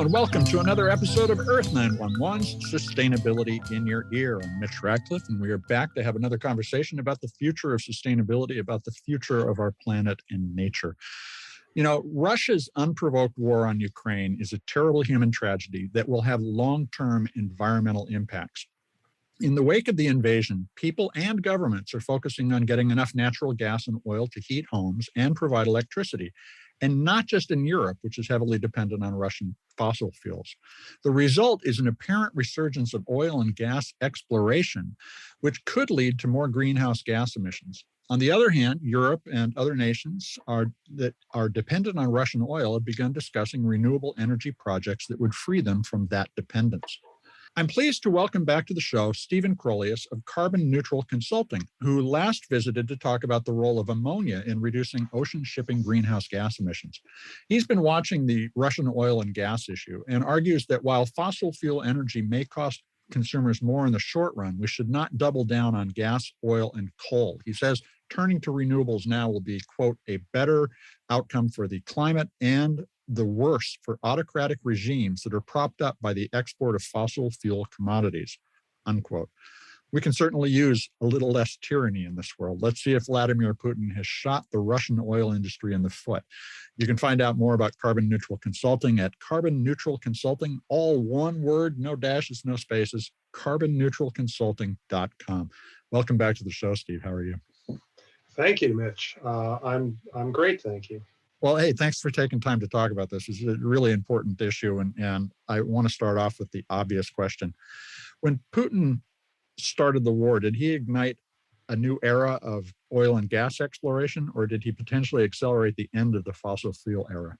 and welcome to another episode of Earth911's Sustainability in Your Ear. I'm Mitch Ratcliffe, and we are back to have another conversation about the future of sustainability, about the future of our planet and nature. You know, Russia's unprovoked war on Ukraine is a terrible human tragedy that will have long-term environmental impacts. In the wake of the invasion, people and governments are focusing on getting enough natural gas and oil to heat homes and provide electricity, and not just in Europe, which is heavily dependent on Russian fossil fuels. The result is an apparent resurgence of oil and gas exploration, which could lead to more greenhouse gas emissions. On the other hand, Europe and other nations that are dependent on Russian oil have begun discussing renewable energy projects that would free them from that dependence. I'm pleased to welcome back to the show Stephen Crolius of Carbon Neutral Consulting, who last visited to talk about the role of ammonia in reducing ocean shipping greenhouse gas emissions. He's been watching the Russian oil and gas issue and argues that while fossil fuel energy may cost consumers more in the short run, we should not double down on gas, oil, and coal. He says turning to renewables now will be, quote, a better outcome for the climate and the worse for autocratic regimes that are propped up by the export of fossil fuel commodities, unquote. We can certainly use a little less tyranny in this world. Let's see if Vladimir Putin has shot the Russian oil industry in the foot. You can find out more about Carbon Neutral Consulting at Carbon Neutral Consulting, all one word, no dashes, no spaces, carbonneutralconsulting.com. Welcome back to the show, Steve. How are you? Thank you, Mitch. I'm great, thank you. Well, hey, thanks for taking time to talk about this. It's a really important issue, and I want to start off with the obvious question. When Putin started the war, did he ignite a new era of oil and gas exploration, or did he potentially accelerate the end of the fossil fuel era?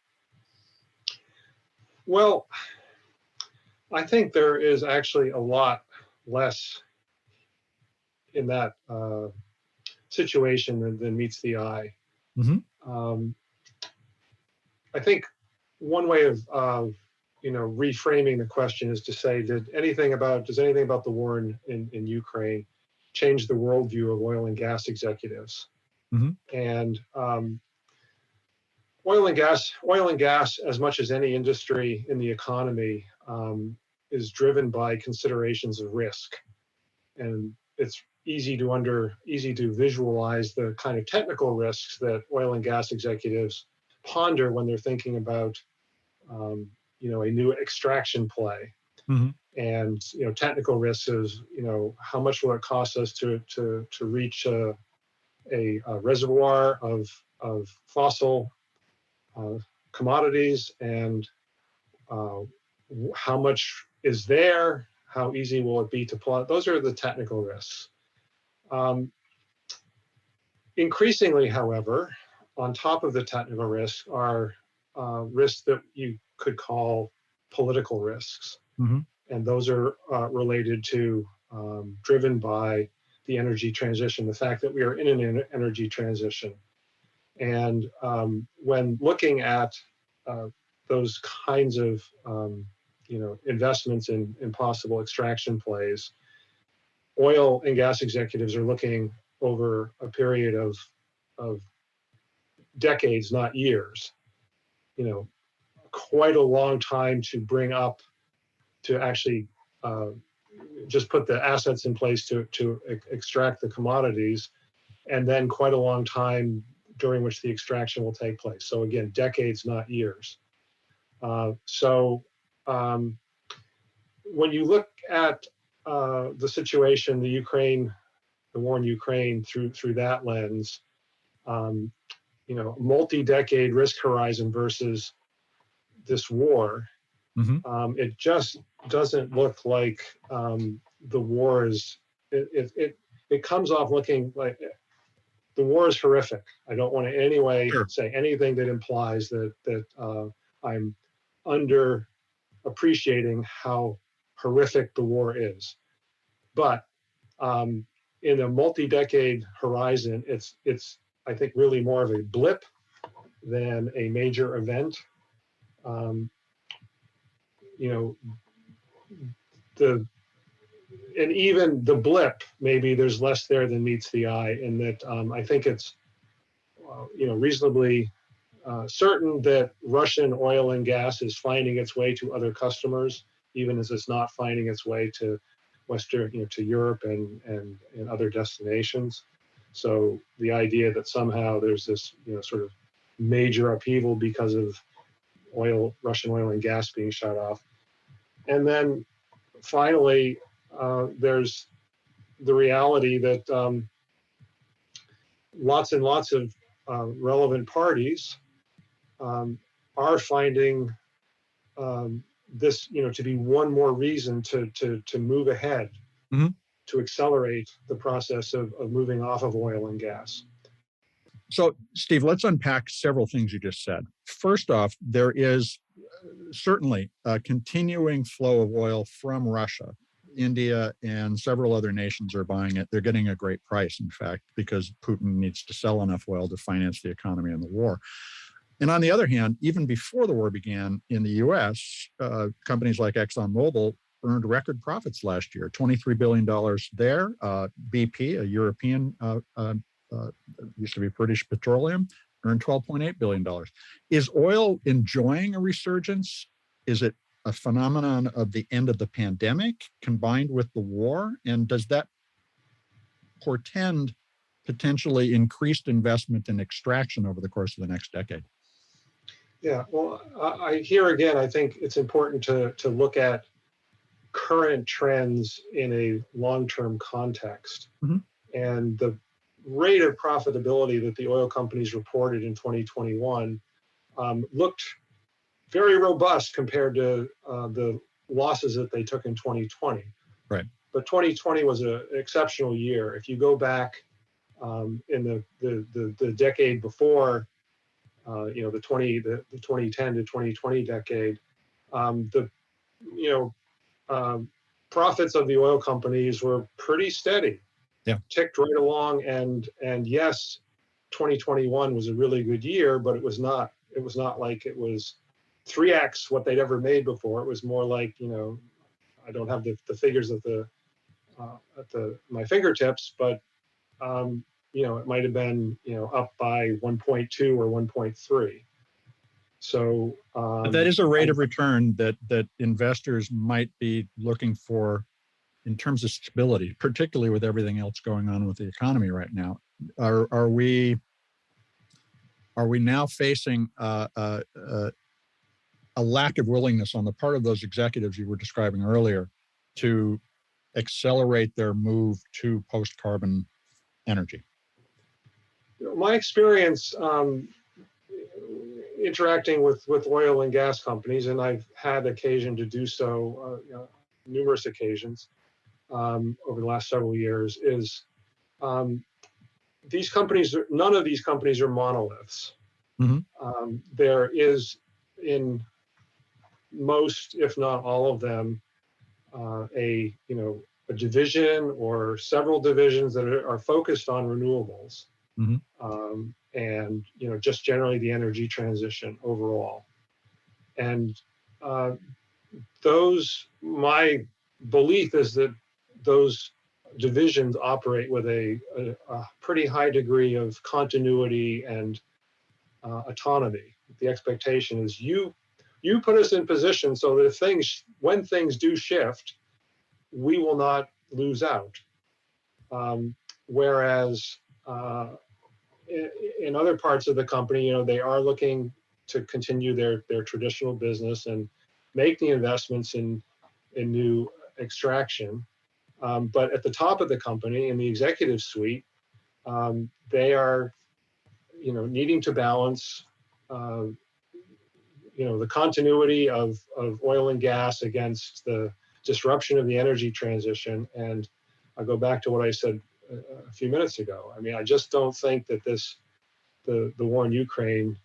Well, I think there is actually a lot less in that situation than meets the eye. Mm-hmm. I think one way of reframing the question is to say, does anything about the war in Ukraine change the worldview of oil and gas executives? Mm-hmm. And oil and gas, as much as any industry in the economy, is driven by considerations of risk, and it's easy to visualize the kind of technical risks that oil and gas executives ponder when they're thinking about a new extraction play. Mm-hmm. And technical risks is how much will it cost us to reach a reservoir of fossil commodities, and how much is there, how easy will it be to pull out. Those are the technical risks. Increasingly, however, on top of the technical risks are risks that you could call political risks. Mm-hmm. And those are related to, driven by the energy transition, the fact that we are in an energy transition. And when looking at those kinds of investments in possible extraction plays, oil and gas executives are looking over a period of decades, not years, quite a long time to bring up, to actually just put the assets in place to extract the commodities, and then quite a long time during which the extraction will take place. So again, decades, not years. So when you look at the situation, the war in Ukraine through that lens, multi-decade risk horizon versus this war, mm-hmm. It just doesn't look like the war is. It comes off looking like the war is horrific. I don't want to in any way say anything that implies that I'm under appreciating how horrific the war is, but in a multi-decade horizon, it's I think really more of a blip than a major event. And even the blip, maybe there's less there than meets the eye, in that I think it's reasonably certain that Russian oil and gas is finding its way to other customers, even as it's not finding its way to Western, to Europe and other destinations. So the idea that somehow there's this, sort of major upheaval because of Russian oil and gas being shut off. And then finally, there's the reality that lots and lots of relevant parties are finding this, to be one more reason to move ahead, to accelerate the process of moving off of oil and gas. So, Steve, let's unpack several things you just said. First off, there is certainly a continuing flow of oil from Russia. India and several other nations are buying it. They're getting a great price, in fact, because Putin needs to sell enough oil to finance the economy and the war. And on the other hand, even before the war began in the U.S., companies like ExxonMobil earned record profits last year, $23 billion there. BP, a European, used to be British Petroleum, earned $12.8 billion. Is oil enjoying a resurgence? Is it a phenomenon of the end of the pandemic combined with the war? And does that portend potentially increased investment in extraction over the course of the next decade? Yeah, well, here again, I think it's important to look at current trends in a long-term context. And the rate of profitability that the oil companies reported in 2021 looked very robust compared to the losses that they took in 2020. Right. But 2020 was an exceptional year. If you go back in the decade before, the 2010 to 2020 decade, profits of the oil companies were pretty steady. Yeah. Ticked right along, and yes, 2021 was a really good year, but it was not like it was 3x what they'd ever made before. It was more like, I don't have the figures at my fingertips, but it might have been up by 1.2 or 1.3. So but that is a rate of return that investors might be looking for in terms of stability, particularly with everything else going on with the economy right now. Are we now facing a lack of willingness on the part of those executives you were describing earlier to accelerate their move to post-carbon energy? My experience interacting with oil and gas companies, and I've had occasion to do so numerous occasions over the last several years, is these companies, none of these companies are monoliths. There is, in most, if not all of them, a division or several divisions that are focused on renewables, and just generally the energy transition overall. And my belief is that those divisions operate with a pretty high degree of continuity and autonomy. The expectation is you put us in position so that when things do shift, we will not lose out. Whereas in other parts of the company, they are looking to continue their traditional business and make the investments in new extraction. But at the top of the company, in the executive suite, they are, needing to balance, the continuity of oil and gas against the disruption of the energy transition. And I go back to what I said a few minutes ago. I mean, I just don't think that the war in Ukraine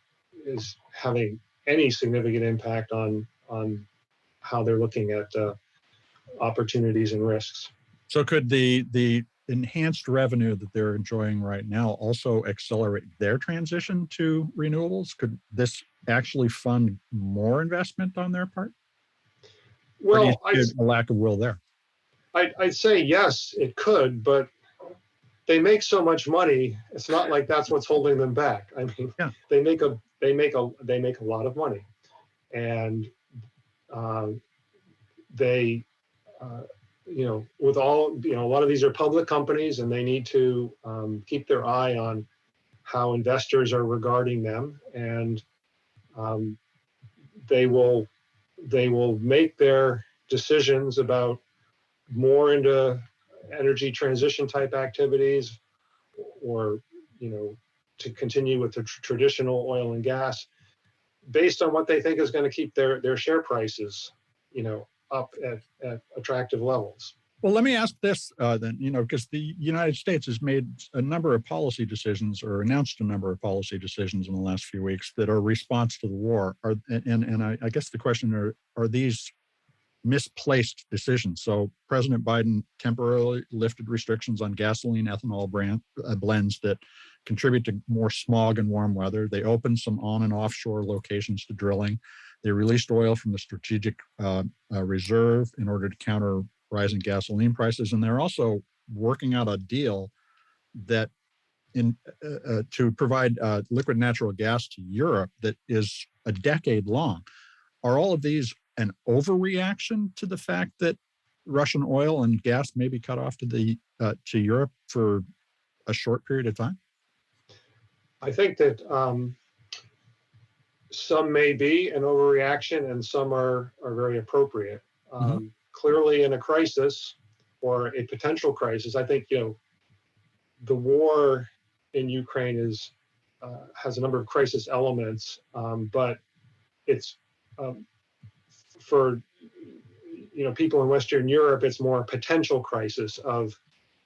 is having any significant impact on how they're looking at opportunities and risks. So could the enhanced revenue that they're enjoying right now also accelerate their transition to renewables? Could this actually fund more investment on their part? Well, or do you see a lack of will there? I'd say yes, it could, but they make so much money. It's not like that's what's holding them back. I mean, they make a they make a lot of money, and they with all a lot of these are public companies, and they need to keep their eye on how investors are regarding them, and they will make their decisions about more into energy transition type activities, or to continue with the traditional oil and gas, based on what they think is going to keep their share prices up at attractive levels. Well, let me ask this then, because the United States has made a number of policy decisions, or announced a number of policy decisions in the last few weeks that are response to the war. I guess the question are these misplaced decisions? So President Biden temporarily lifted restrictions on gasoline ethanol blends that contribute to more smog and warm weather. They opened some on and offshore locations to drilling. They released oil from the strategic reserve in order to counter rising gasoline prices. And they're also working out a deal that to provide liquid natural gas to Europe that is a decade long. Are all of these an overreaction to the fact that Russian oil and gas may be cut off to Europe for a short period of time? I think that some may be an overreaction, and some are very appropriate. Clearly, in a crisis or a potential crisis, I think the war in Ukraine has a number of crisis elements, but it's for people in Western Europe, it's more a potential crisis of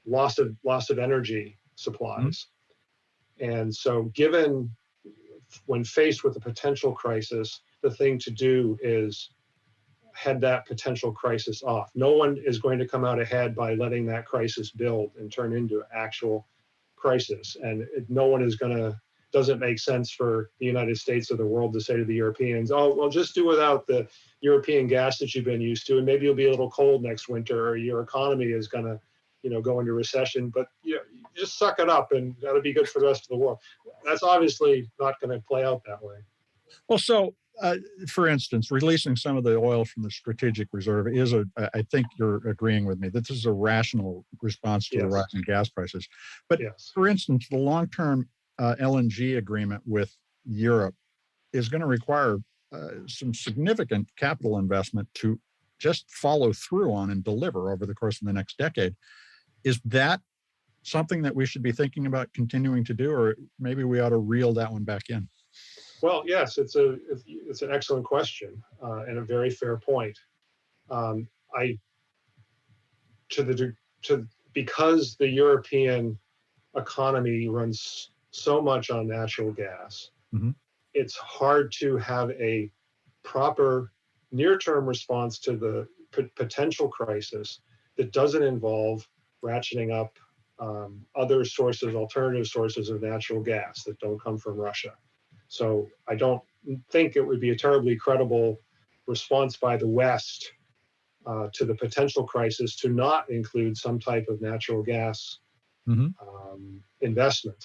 loss of energy supplies. And so, given when faced with a potential crisis, the thing to do is head that potential crisis off. No one is going to come out ahead by letting that crisis build and turn into an actual crisis. And no one is doesn't make sense for the United States or the world to say to the Europeans, oh, well, just do without the European gas that you've been used to, and maybe you'll be a little cold next winter, or your economy is going to, go into recession, but you just suck it up and that'll be good for the rest of the world. That's obviously not going to play out that way. Well, so for instance, releasing some of the oil from the strategic reserve is I think you're agreeing with me that this is a rational response to the rising gas prices. But for instance, the long-term LNG agreement with Europe is going to require some significant capital investment to just follow through on and deliver over the course of the next decade. Is that something that we should be thinking about continuing to do, or maybe we ought to reel that one back in? Well, yes, it's an excellent question and a very fair point. Because the European economy runs so much on natural gas, it's hard to have a proper near-term response to the potential crisis that doesn't involve ratcheting up other sources, alternative sources of natural gas that don't come from Russia. So I don't think it would be a terribly credible response by the West to the potential crisis to not include some type of natural gas investment.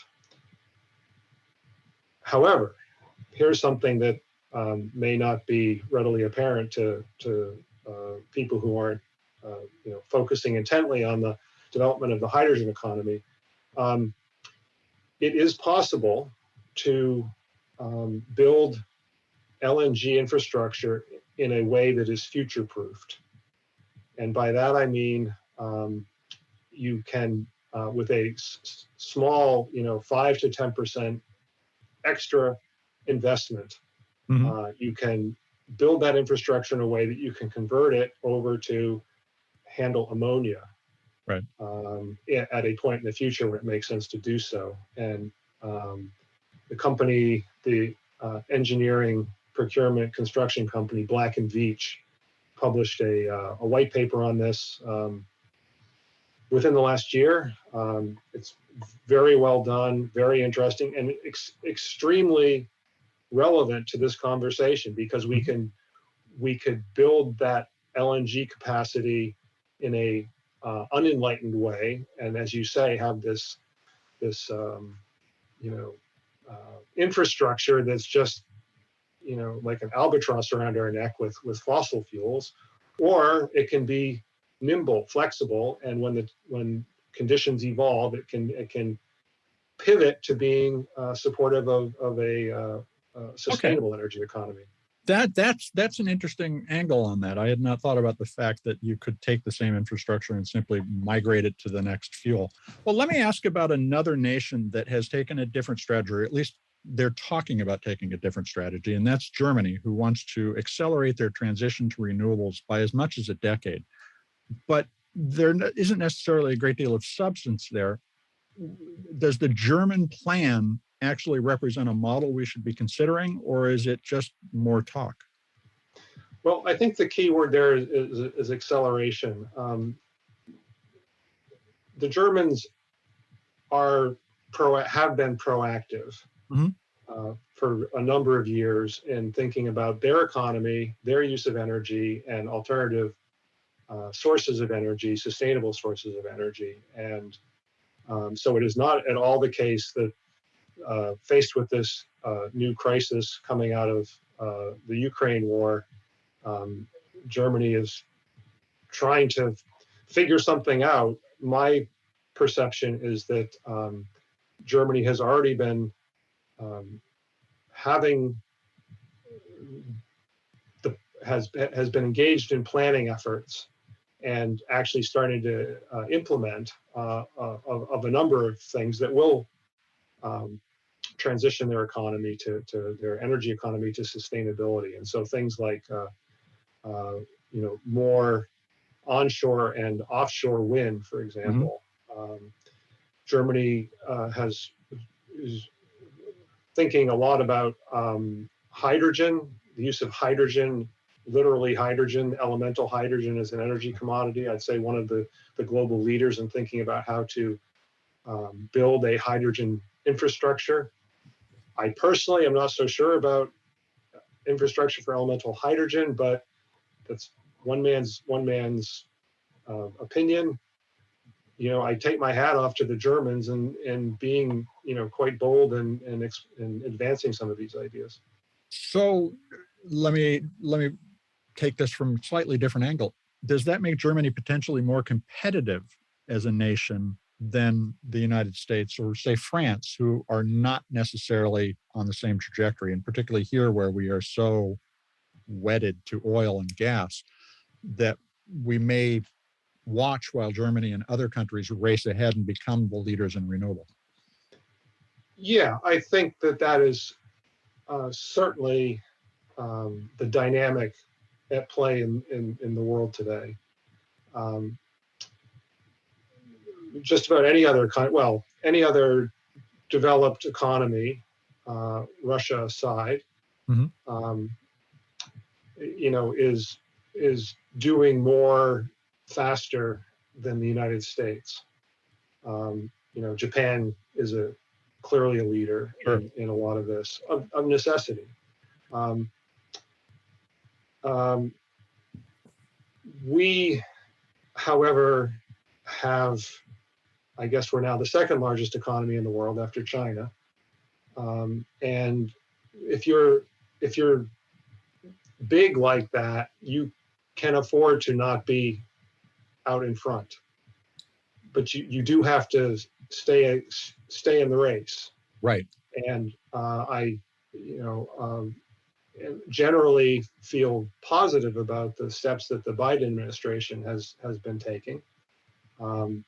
However, here's something that may not be readily apparent to people who aren't focusing intently on the development of the hydrogen economy. It is possible to build LNG infrastructure in a way that is future-proofed. And by that I mean you can, with a small, 5 to 10% extra investment, you can build that infrastructure in a way that you can convert it over to handle ammonia at a point in the future where it makes sense to do so. And the company, the engineering, procurement, construction company, Black & Veatch, published a white paper on this within the last year. It's very well done, very interesting, and extremely relevant to this conversation, because we could build that LNG capacity in a unenlightened way, and as you say, have this infrastructure that's just, like an albatross around our neck with fossil fuels, or it can be nimble, flexible, and when conditions evolve, it can pivot to being supportive of a sustainable energy economy. That's an interesting angle on that. I had not thought about the fact that you could take the same infrastructure and simply migrate it to the next fuel. Well, let me ask about another nation that has taken a different strategy, or at least they're talking about taking a different strategy, and that's Germany, who wants to accelerate their transition to renewables by as much as a decade. But there isn't necessarily a great deal of substance there. Does the German plan actually represent a model we should be considering, or is it just more talk? Well, I think the key word there is acceleration. The Germans have been proactive for a number of years in thinking about their economy, their use of energy, and alternative sources of energy, sustainable sources of energy. And so it is not at all the case that faced with this new crisis coming out of the Ukraine war, Germany is trying to figure something out. My perception is that Germany has already been has been engaged in planning efforts and actually starting to implement of a number of things that will transition their economy to their energy economy to sustainability. And so things like more onshore and offshore wind, for example. Germany is thinking a lot about hydrogen, the use of hydrogen, literally hydrogen, elemental hydrogen as an energy commodity. I'd say one of the global leaders in thinking about how to build a hydrogen infrastructure. I personally am not so sure about infrastructure for elemental hydrogen, but that's one man's opinion. I take my hat off to the Germans and being quite bold and advancing some of these ideas. So let me take this from a slightly different angle. Does that make Germany potentially more competitive as a nation than the United States or, say, France, who are not necessarily on the same trajectory, and particularly here where we are so wedded to oil and gas that we may watch while Germany and other countries race ahead and become the leaders in renewable? Yeah, I think that is certainly the dynamic at play in the world today. Just about any other developed economy, Russia aside, is doing more faster than the United States. Japan is clearly a leader in a lot of this of necessity. We, however, have, I guess we're now the second largest economy in the world after China. And if you're big like that, you can afford to not be out in front. But you do have to stay in the race. Right. And I generally feel positive about the steps that the Biden administration has been taking. In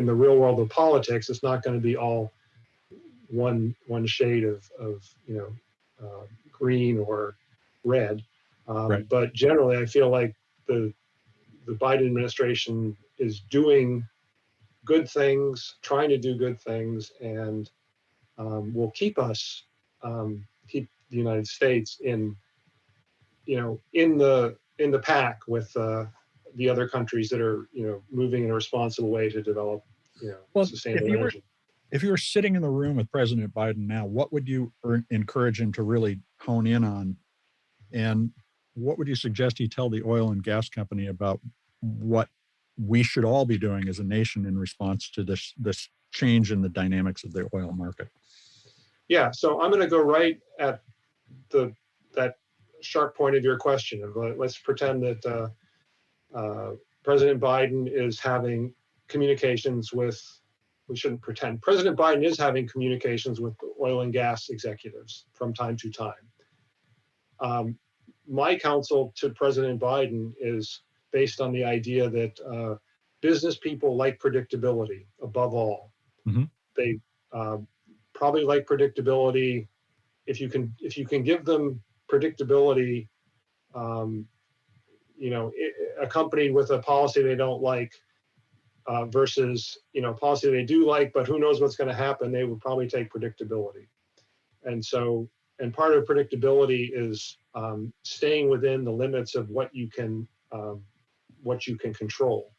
the real world of politics, it's not going to be all one shade of green or red. Right. But generally, I feel like the Biden administration is doing good things, trying to do good things, and will keep the United States in the pack with the other countries that are moving in a responsible way to develop sustainable energy. If you were sitting in the room with President Biden now, what would you encourage him to really hone in on, and what would you suggest he tell the oil and gas company about what we should all be doing as a nation in response to this change in the dynamics of the oil market? Yeah, so I'm going to go right at that sharp point of your question. Let's pretend that President Biden is having communications with, we shouldn't pretend, President Biden is having communications with oil and gas executives from time to time. My counsel to President Biden is based on the idea that business people like predictability above all. Mm-hmm. They probably like predictability. If you can give them predictability, accompanied with a policy they don't like versus policy they do like, but who knows what's going to happen, they would probably take predictability. And part of predictability is staying within the limits of what you can control.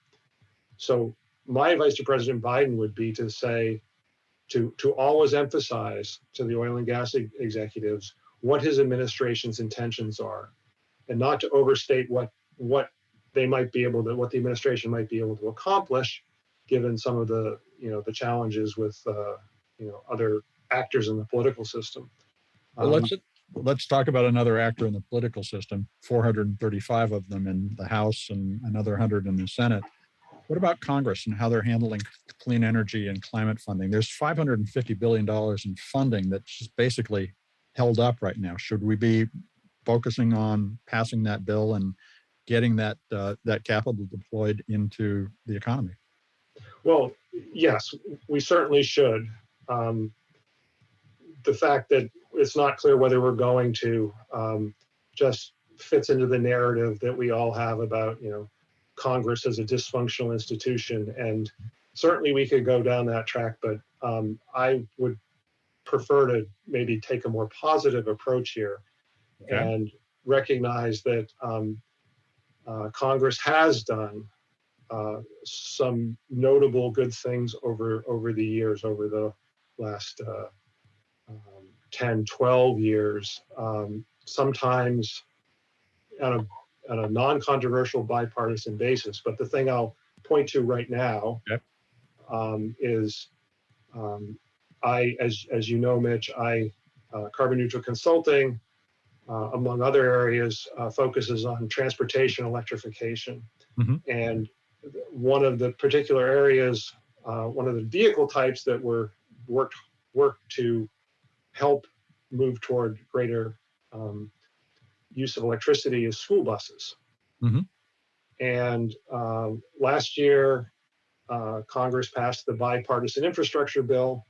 So my advice to President Biden would be to say, to always emphasize to the oil and gas executives what his administration's intentions are, and not to overstate what the administration might be able to accomplish, given some of the challenges with other actors in the political system. Well, let's talk about another actor in the political system. 435 of them in the House and another 100 in the Senate. What about Congress and how they're handling clean energy and climate funding? There's $550 billion in funding that's just basically held up right now. Should we be focusing on passing that bill and getting that capital deployed into the economy? Well, yes, we certainly should. The fact that it's not clear whether we're going to just fits into the narrative that we all have about, Congress as a dysfunctional institution. And certainly we could go down that track, but I would prefer to maybe take a more positive approach here. Okay. And recognize that Congress has done some notable good things over the years, over the last 10, 12 years, sometimes on a non-controversial bipartisan basis. But the thing I'll point to right now is as you know, Mitch, Carbon Neutral Consulting, among other areas, focuses on transportation electrification. Mm-hmm. And one of the particular areas, one of the vehicle types that were worked to help move toward greater use of electricity is school buses. Mm-hmm. And last year, Congress passed the bipartisan infrastructure bill,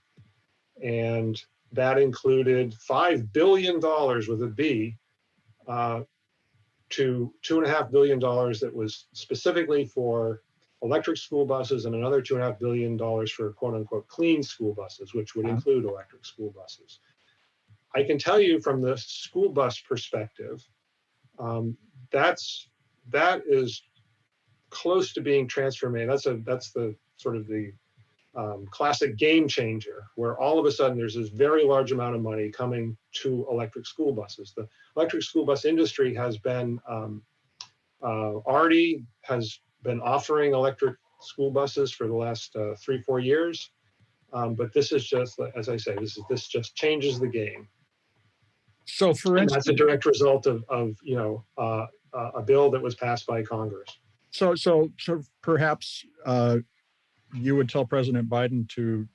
and that included $5 billion with a B to $2.5 billion that was specifically for electric school buses, and another $2.5 billion for quote unquote clean school buses, which would include electric school buses. I can tell you from the school bus perspective, that is close to being transformative. That's the sort of the classic game changer, where all of a sudden there's this very large amount of money coming to electric school buses. The electric school bus industry has been already has been offering electric school buses for the last 3-4 years, but this is just, as I say, this just changes the game. So, for instance, that's a direct result of a bill that was passed by Congress. So perhaps you would tell President Biden to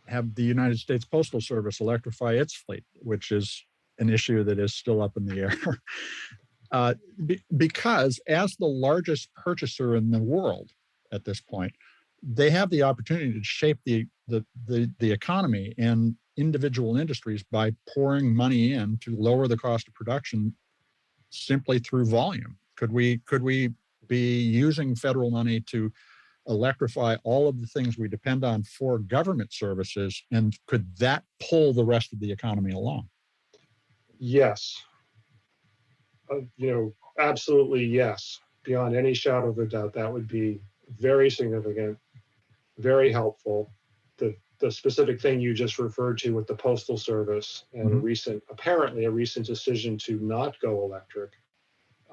have the United States Postal Service electrify its fleet, which is an issue that is still up in the air. Because as the largest purchaser in the world at this point, they have the opportunity to shape the economy and individual industries by pouring money in to lower the cost of production simply through volume. Could we be using federal money to electrify all of the things we depend on for government services, and could that pull the rest of the economy along? Yes. Absolutely yes. Beyond any shadow of a doubt, that would be very significant, very helpful. The specific thing you just referred to with the Postal Service and apparently a recent decision to not go electric,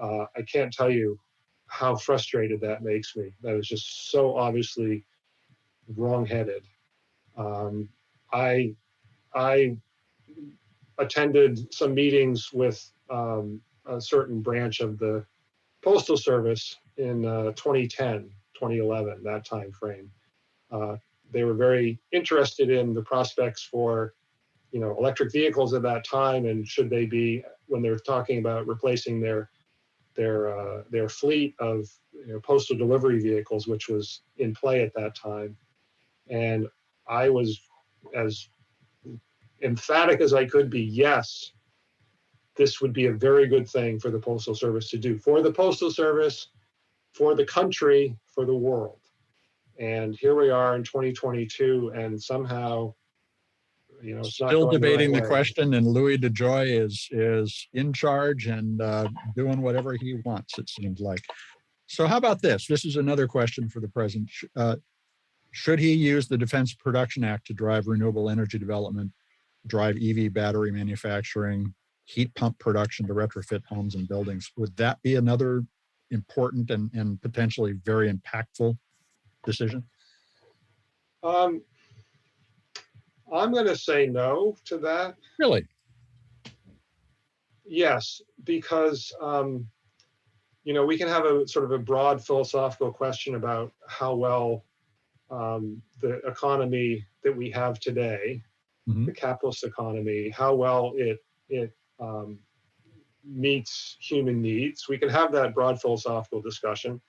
I can't tell you how frustrated that makes me. That is just so obviously wrong-headed. I I attended some meetings with a certain branch of the Postal Service in 2010, 2011, that time frame. They were very interested in the prospects for, electric vehicles at that time, and should they be, when they're talking about replacing their fleet of postal delivery vehicles, which was in play at that time. And I was as emphatic as I could be. Yes, this would be a very good thing for the Postal Service to do, for the Postal Service, for the country, for the world. And here we are in 2022, and somehow, it's not still going debating the the right way. question, and Louis DeJoy is in charge and doing whatever he wants, it seems like. So how about this? This is another question for the president. Should he use the Defense Production Act to drive renewable energy development, drive EV battery manufacturing, heat pump production to retrofit homes and buildings? Would that be another important and potentially very impactful decision? I'm going to say no to that. Really? Yes, because we can have a sort of a broad philosophical question about how well the economy that we have today, Mm-hmm. the capitalist economy, how well it meets human needs. We can have that broad philosophical discussion.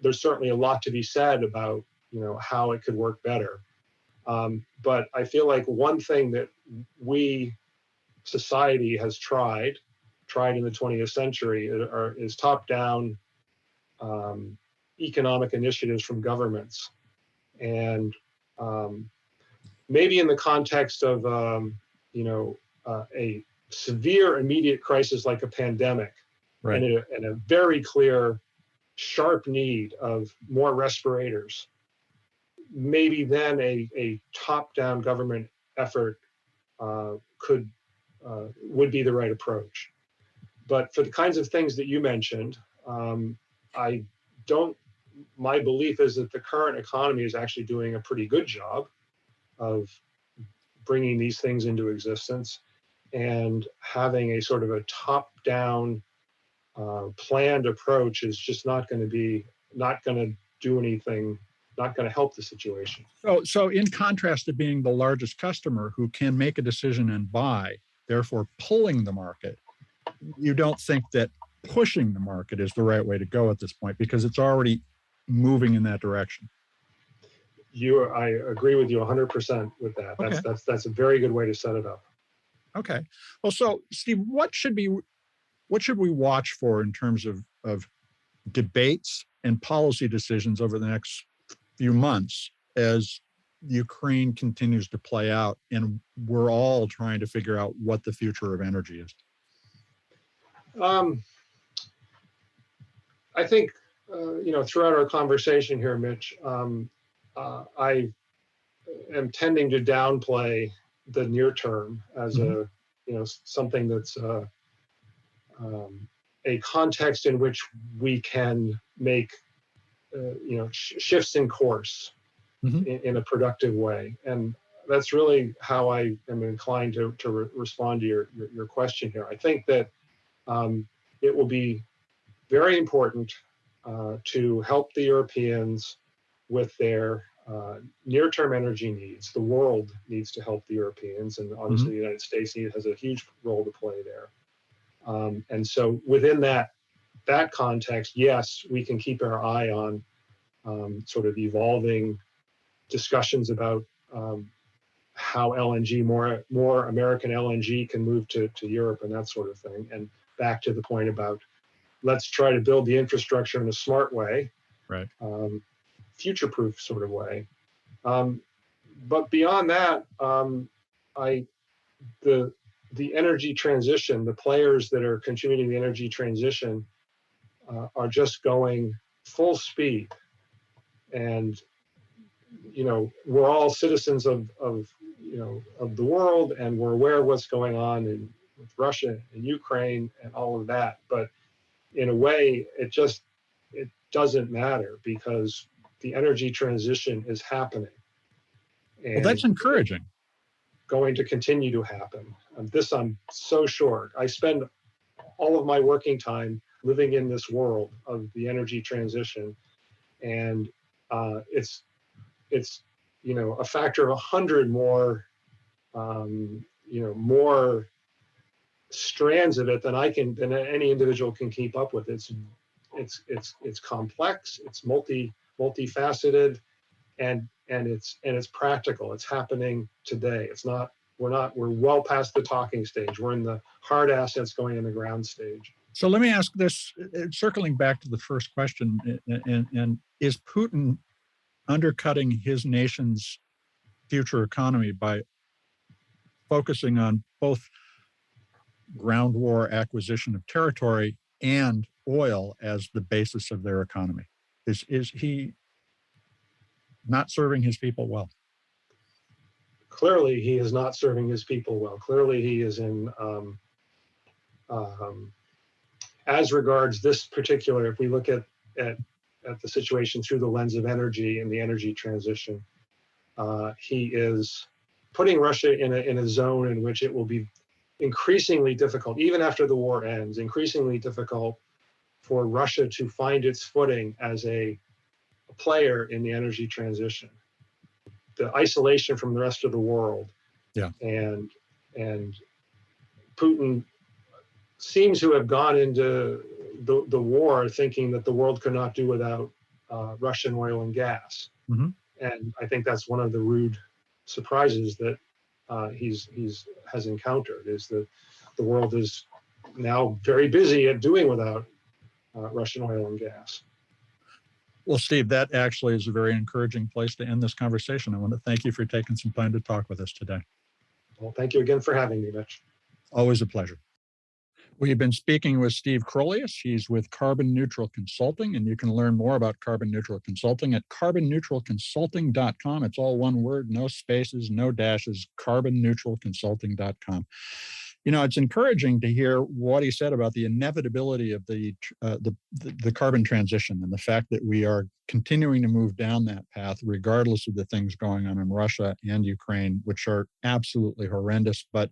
There's certainly a lot to be said about how it could work better. But I feel like one thing that society has tried in the 20th century is top-down economic initiatives from governments. And maybe in the context of a severe immediate crisis like a pandemic, Right. and a very clear, sharp need of more respirators, maybe then a top-down government effort would be the right approach. But for the kinds of things that you mentioned, my belief is that the current economy is actually doing a pretty good job of bringing these things into existence, and having a sort of a top-down planned approach is just not going to do anything, not going to help the situation. So in contrast to being the largest customer who can make a decision and buy, therefore pulling the market, you don't think that pushing the market is the right way to go at this point, because it's already moving in that direction? I agree with you 100% with that. Okay. That's a very good way to set it up. Okay. Well, so Steve, what should we watch for in terms of debates and policy decisions over the next few months as Ukraine continues to play out and we're all trying to figure out what the future of energy is? I think, throughout our conversation here, Mitch, I am tending to downplay the near term as something that's a context in which we can make shifts in course in a productive way. And that's really how I am inclined to respond to your question here. I think that it will be very important to help the Europeans with their near-term energy needs. The world needs to help the Europeans, and obviously the United States has a huge role to play there. And so within that context, yes, we can keep our eye on sort of evolving discussions about how LNG, more American LNG can move to Europe and that sort of thing. And back to the point about, let's try to build the infrastructure in a smart way, right? Future-proof sort of way. But beyond that, the energy transition, the players that are contributing to the energy transition are just going full speed. And, we're all citizens of the world, and we're aware of what's going on with Russia and Ukraine and all of that. But in a way, it doesn't matter, because the energy transition is happening. Well, that's encouraging. Going to continue to happen. This I'm so sure. I spend all of my working time living in this world of the energy transition, and it's a factor of 100 more more strands of it than any individual can keep up with. It's complex, it's multifaceted, and it's practical. It's happening today. We're well past the talking stage. We're in the hard assets going in the ground stage. So let me ask this, circling back to the first question, and is Putin undercutting his nation's future economy by focusing on both ground war acquisition of territory and oil as the basis of their economy? Is he not serving his people well? Clearly, he is not serving his people well. Clearly, he is in, as regards this particular, if we look at the situation through the lens of energy and the energy transition, he is putting Russia in a zone in which it will be increasingly difficult, even after the war ends, increasingly difficult for Russia to find its footing as a player in the energy transition. The isolation from the rest of the world, and Putin seems to have gone into the war thinking that the world could not do without Russian oil and gas. Mm-hmm. And I think that's one of the rude surprises that has encountered, is that the world is now very busy at doing without Russian oil and gas. Well, Steve, that actually is a very encouraging place to end this conversation. I want to thank you for taking some time to talk with us today. Well, thank you again for having me, Mitch. Always a pleasure. We've been speaking with Steve Crolius. He's with Carbon Neutral Consulting, and you can learn more about Carbon Neutral Consulting at carbonneutralconsulting.com. It's all one word, no spaces, no dashes, carbonneutralconsulting.com. It's encouraging to hear what he said about the inevitability of the carbon transition and the fact that we are continuing to move down that path, regardless of the things going on in Russia and Ukraine, which are absolutely horrendous, but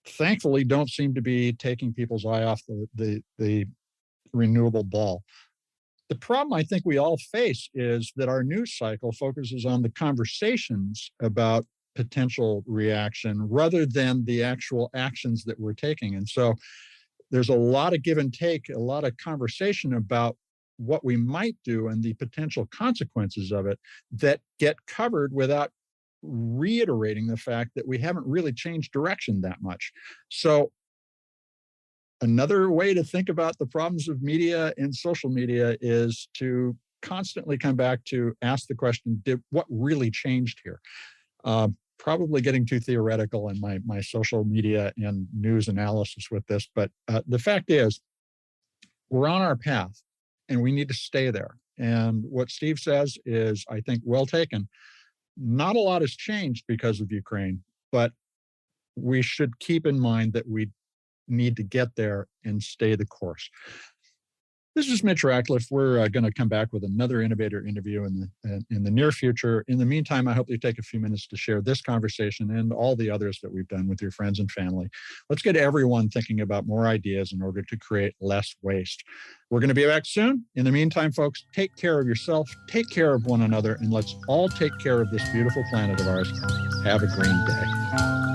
thankfully don't seem to be taking people's eye off the renewable ball. The problem I think we all face is that our news cycle focuses on the conversations about potential reaction rather than the actual actions that we're taking. And so there's a lot of give and take, a lot of conversation about what we might do and the potential consequences of it that get covered without reiterating the fact that we haven't really changed direction that much. So another way to think about the problems of media and social media is to constantly come back to ask the question, what really changed here? Probably getting too theoretical in my social media and news analysis with this, but the fact is, we're on our path and we need to stay there. And what Steve says is, I think, well taken. Not a lot has changed because of Ukraine, but we should keep in mind that we need to get there and stay the course. This is Mitch Ratcliffe. We're going to come back with another innovator interview in the near future. In the meantime, I hope you take a few minutes to share this conversation and all the others that we've done with your friends and family. Let's get everyone thinking about more ideas in order to create less waste. We're going to be back soon. In the meantime, folks, take care of yourself, take care of one another, and let's all take care of this beautiful planet of ours. Have a green day.